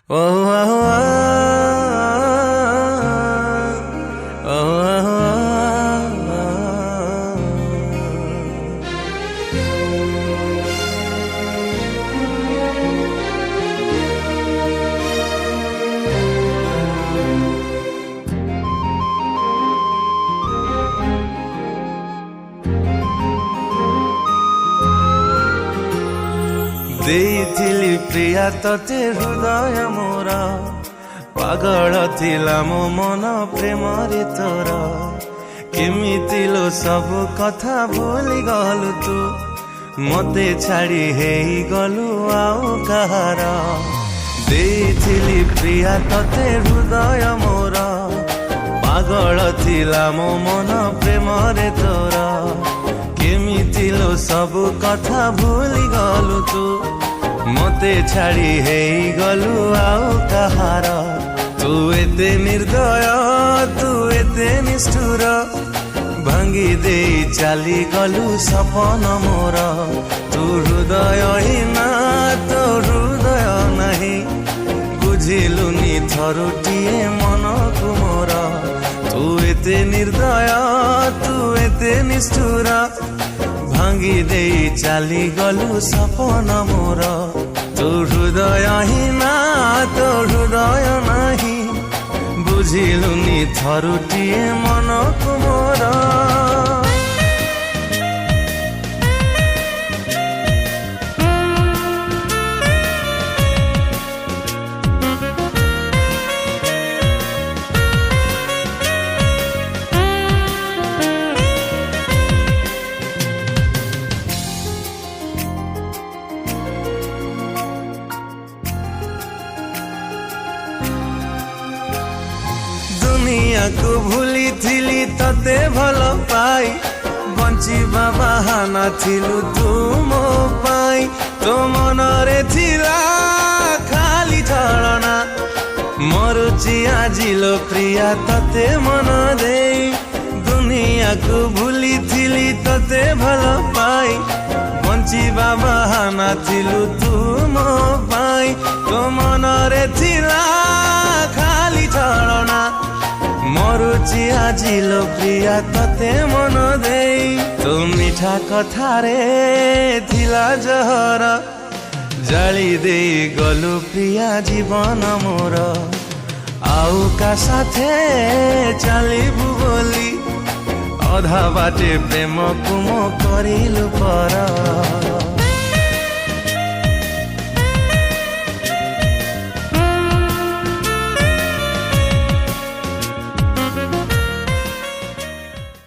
Oh, oh, oh, oh, ଦେଇଥିଲି ପ୍ରିୟା ତତେ ହୃଦୟ ମୋର ପାଗଳ ଥିଲା ମୋ ମନ ପ୍ରେମରେ ତୋର କେମିତି ଲୋ ସବୁ କଥା ଭୁଲି ଗଲୁ ତୁ ମତେ ଛାଡ଼ି ହେଇଗଲୁ ଆଉ କାହାର ଦେଇଥିଲି ପ୍ରିୟା ତତେ ହୃଦୟ ମୋର ପାଗଳ ଥିଲା ମୋ ମନ ପ୍ରେମରେ ତୋର କେମିତି ଲୋ ସବୁ କଥା ଭୁଲି ଗଲୁ ତୁ ମତେ ଛାଡ଼ି ହେଇଗଲୁ ଆଉ କାହାର ତୁ ଏତେ ନିର୍ଦୟ ତୁ ଏତେ ନିଷ୍ଠୁର ଭାଙ୍ଗି ଦେଇ ଚାଲିଗଲୁ ସପନ ମୋର ତୁ ହୃଦୟହୀନା ତୋ ହୃଦୟ ନାହିଁ ବୁଝିଲୁନି ଥରୁଟିଏ ମନକୁ ମୋର ତୁ ଏତେ ନିର୍ଦୟ ତୁ ଏତେ ନିଷ୍ଠୁର ଭାଙ୍ଗି ଦେଇ ଚାଲିଗଲୁ ସପନ ମୋର ତୋ ହୃଦୟହୀନା ତୋ ହୃଦୟ ନାହିଁ ବୁଝିଲୁନି ଥରୁଟିଏ ମନକୁ ମୋର दुनियाको भूली थिली तते भल पाई बंचिबा बाहाना थिलु तू मो पाई तो मनरे थिला खाली छलना मरुची आजिलो प्रिया तते मन देई दुनियाको भूली थिली तते भल पाई बंचिबा बाहाना थिलु तू मो पाई तो मनरे थिला खाली छलना मरुची आजिलो प्रिया तते मन देई तो मिठा कथारे थिला जहर जाली देई गलु प्रिया जीवन मोर आउ का साथे चलिबु बोली अधा बाटे प्रेम कुम करिलु पर